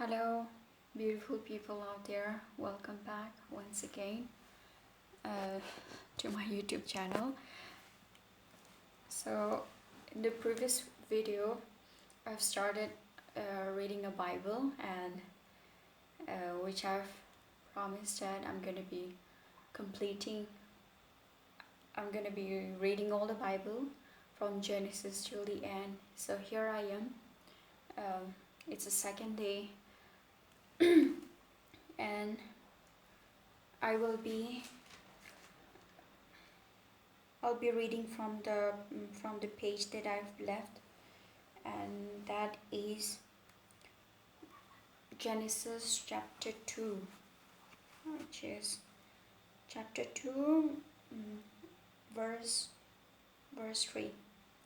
Hello, beautiful people out there. Welcome back once again to my YouTube channel. So, in the previous video, I've started reading a Bible, and which I've promised that I'm gonna be completing. I'm gonna be reading all the Bible from Genesis till the end. So here I am. It's the second day, and I'll be reading from the page that I've left, and that is Genesis chapter 2, which is chapter 2, verse 3.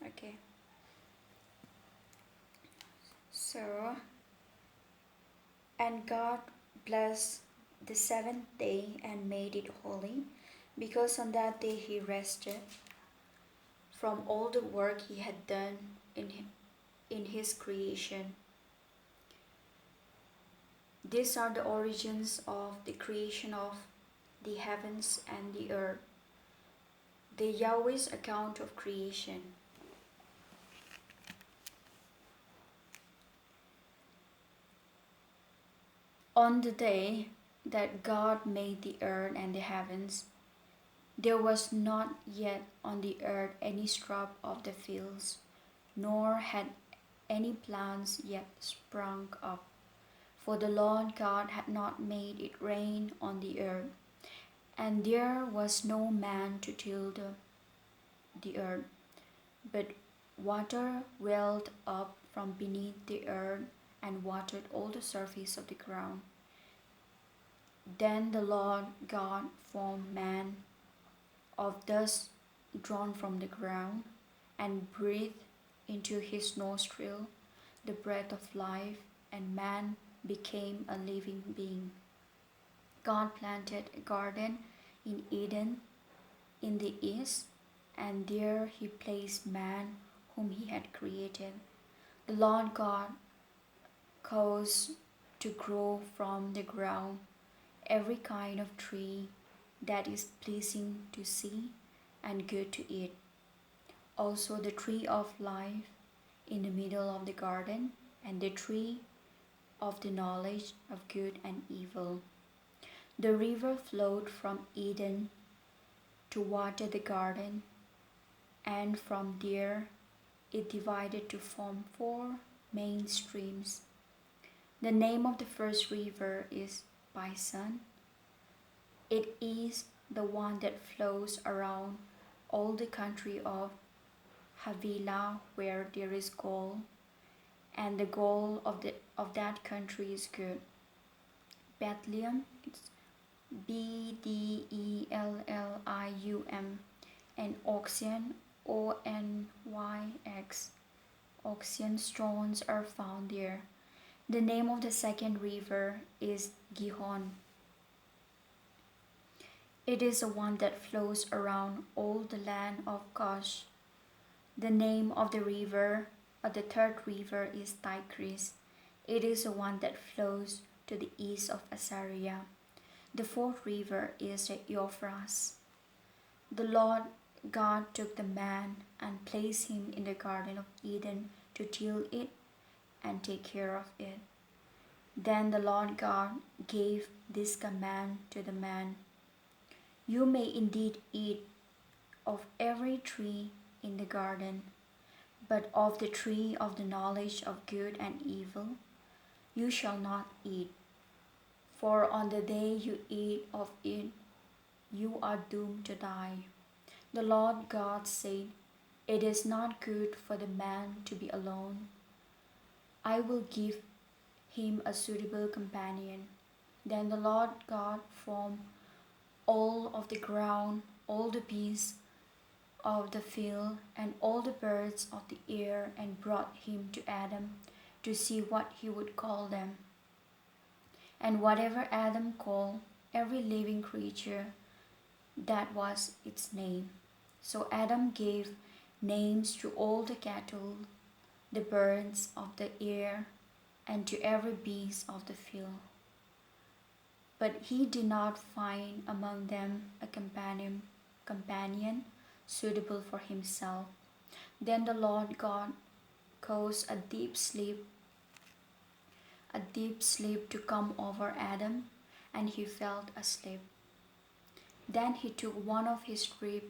Okay. So, and God blessed the seventh day and made it holy, because on that day he rested from all the work he had done in his creation. These are the origins of the creation of the heavens and the earth, the Yahweh's account of creation. On the day that God made the earth and the heavens, there was not yet on the earth any shrub of the fields, nor had any plants yet sprung up, for the Lord God had not made it rain on the earth, and there was no man to till the earth. But water welled up from beneath the earth and watered all the surface of the ground. Then the Lord God formed man of dust drawn from the ground, and breathed into his nostril the breath of life, and man became a living being. God planted a garden in Eden in the east, and there he placed man whom he had created. The Lord God caused to grow from the ground every kind of tree that is pleasing to see and good to eat. Also the tree of life in the middle of the garden, and the tree of the knowledge of good and evil. The river flowed from Eden to water the garden, and from there it divided to form 4 main streams. The name of the first river is Pison. It is the one that flows around all the country of Havilah, where there is gold, and the gold of that country is good. Bethlehem, it's Bdellium, and Oxian, Onyx. Oxian stones are found there. The name of the second river is Gihon. It is the one that flows around all the land of Cush. The name of the third river is Tigris. It is the one that flows to the east of Assyria. The fourth river is the Euphrates. The Lord God took the man and placed him in the Garden of Eden to till it and take care of it. Then the Lord God gave this command to the man: You may indeed eat of every tree in the garden, but of the tree of the knowledge of good and evil you shall not eat. For on the day you eat of it, you are doomed to die. The Lord God said, It is not good for the man to be alone. I will give him a suitable companion. Then the Lord God formed all of the ground, all the beasts of the field, and all the birds of the air, and brought him to Adam to see what he would call them. And whatever Adam called every living creature, that was its name. So Adam gave names to all the cattle, the birds of the air, and to every beast of the field. But he did not find among them a companion suitable for himself. Then the Lord God caused a deep sleep to come over Adam, and he fell asleep. Then he took one of his ribs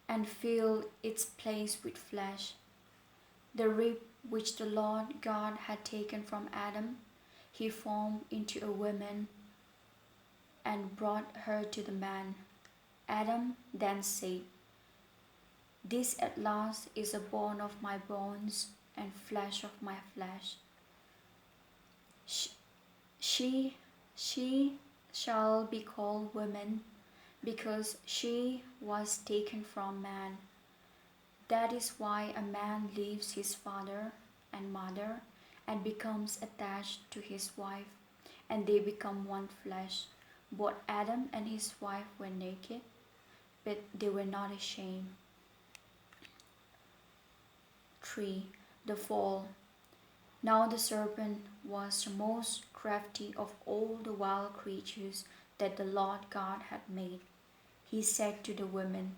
and filled its place with flesh. The rib which the Lord God had taken from Adam, he formed into a woman and brought her to the man. Adam then said, "This at last is a bone of my bones and flesh of my flesh. She, she shall be called woman, because she was taken from man. That is why a man leaves his father and mother and becomes attached to his wife, and they become one flesh. Both Adam and his wife were naked, but they were not ashamed." 3. The fall. Now the serpent was the most crafty of all the wild creatures that the Lord God had made. He said to the woman,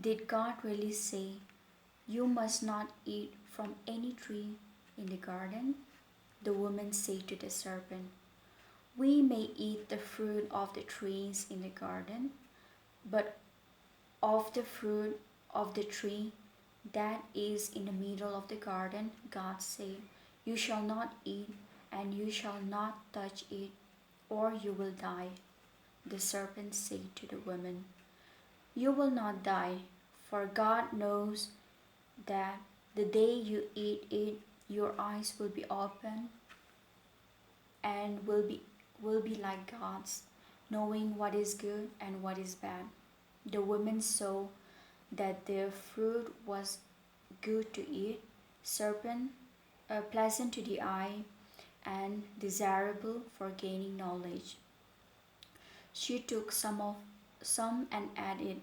"Did God really say, 'You must not eat from any tree in the garden'?" The woman said to the serpent, "We may eat the fruit of the trees in the garden, but of the fruit of the tree that is in the middle of the garden, God said, 'You shall not eat, and you shall not touch it, or you will die.'" The serpent said to the woman, "You will not die, for God knows that the day you eat it, your eyes will be opened and will be like gods, knowing what is good and what is bad." The woman saw that the fruit was good to eat, pleasant to the eye, and desirable for gaining knowledge. She took some and ate it.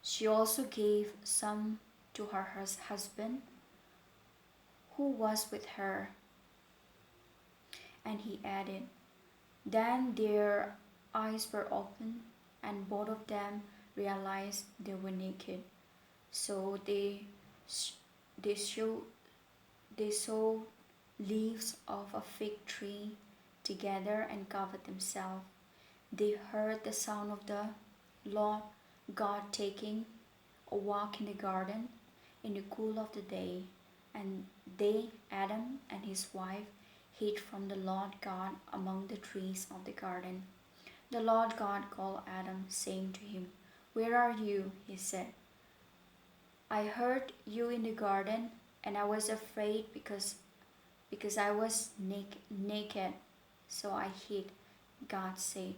She also gave some to her husband, who was with her, and he ate it. Then their eyes were opened, and both of them realized they were naked. So they sewed leaves of a fig tree together and covered themselves. They heard the sound of the Lord God taking a walk in the garden in the cool of the day, and they, Adam and his wife, hid from the Lord God among the trees of the garden. The Lord God called Adam, saying to him, "Where are you?" He said, "I heard you in the garden, and I was afraid because I was naked, so I hid." God said,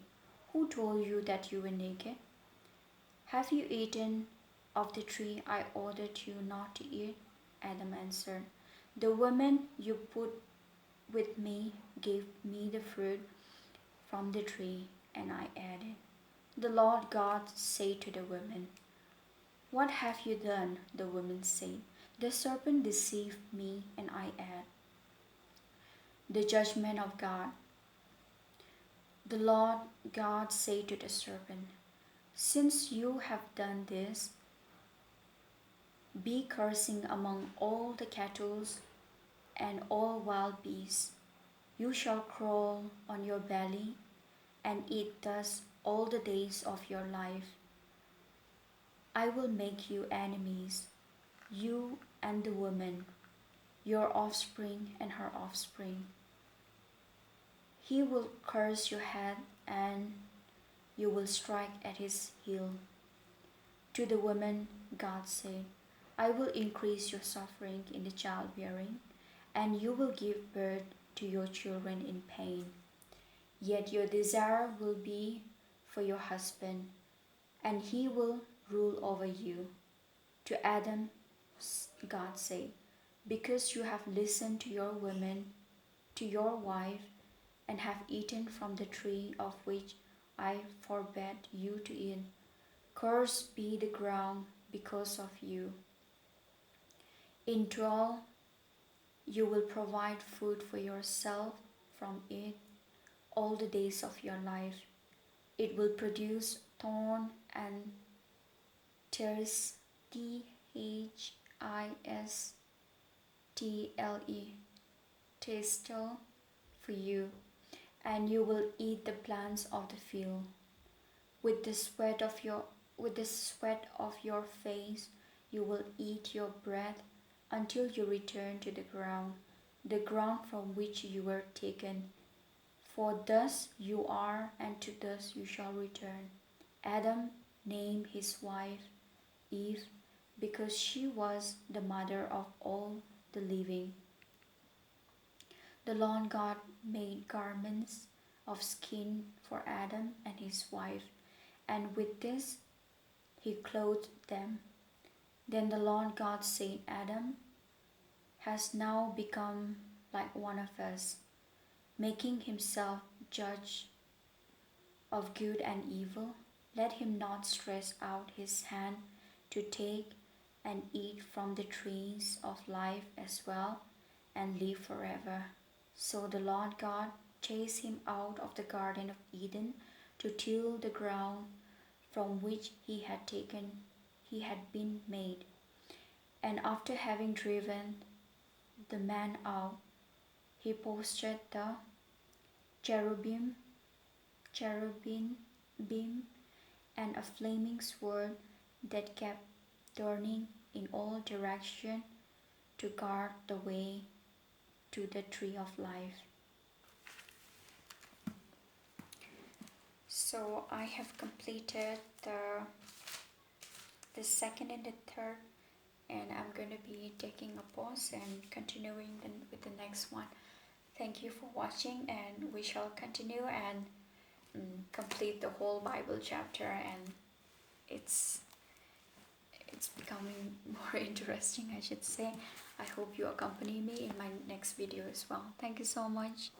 "Who told you that you were naked? Have you eaten of the tree I ordered you not to eat?" Adam answered, "The woman you put with me gave me the fruit from the tree, and I ate it." The Lord God said to the woman, "What have you done?" The woman said, "The serpent deceived me, and I ate." The judgment of God. The Lord God said to the serpent, "Since you have done this, be cursing among all the cattle and all wild beasts. You shall crawl on your belly and eat dust all the days of your life. I will make you enemies, you and the woman, your offspring and her offspring. He will curse your head, and you will strike at his heel." To the woman, God said, "I will increase your suffering in the childbearing, and you will give birth to your children in pain. Yet your desire will be for your husband, and he will rule over you." To Adam, God said, "Because you have listened to your woman, to your wife, and have eaten from the tree of which I forbade you to eat, cursed be the ground because of you. In toil You will provide food for yourself from it all the days of your life. It will produce thorn and thistles, Thistle, thistle for you, and you will eat the plants of the field. With the sweat of your face you will eat your bread until you return to the ground from which you were taken. For thus you are, and to dust you shall return. Adam named his wife Eve because she was the mother of all the living. The Lord God made garments of skin for Adam and his wife, and with this he clothed them. Then the Lord God said, Adam has now become like one of us, making himself judge of good and evil. Let him not stretch out his hand to take and eat from the trees of life as well, and live forever. So the Lord God chased him out of the Garden of Eden to till the ground from which he had been made. And after having driven the man out, he posted the cherubim, cherubim and a flaming sword that kept turning in all directions to guard the way to the tree of life. So I have completed the second and the third, and I'm going to be taking a pause and continuing with the next one. Thank you for watching, and we shall continue and complete the whole Bible chapter, and it's becoming more interesting, I should say. I hope you accompany me in my next video as well. Thank you so much.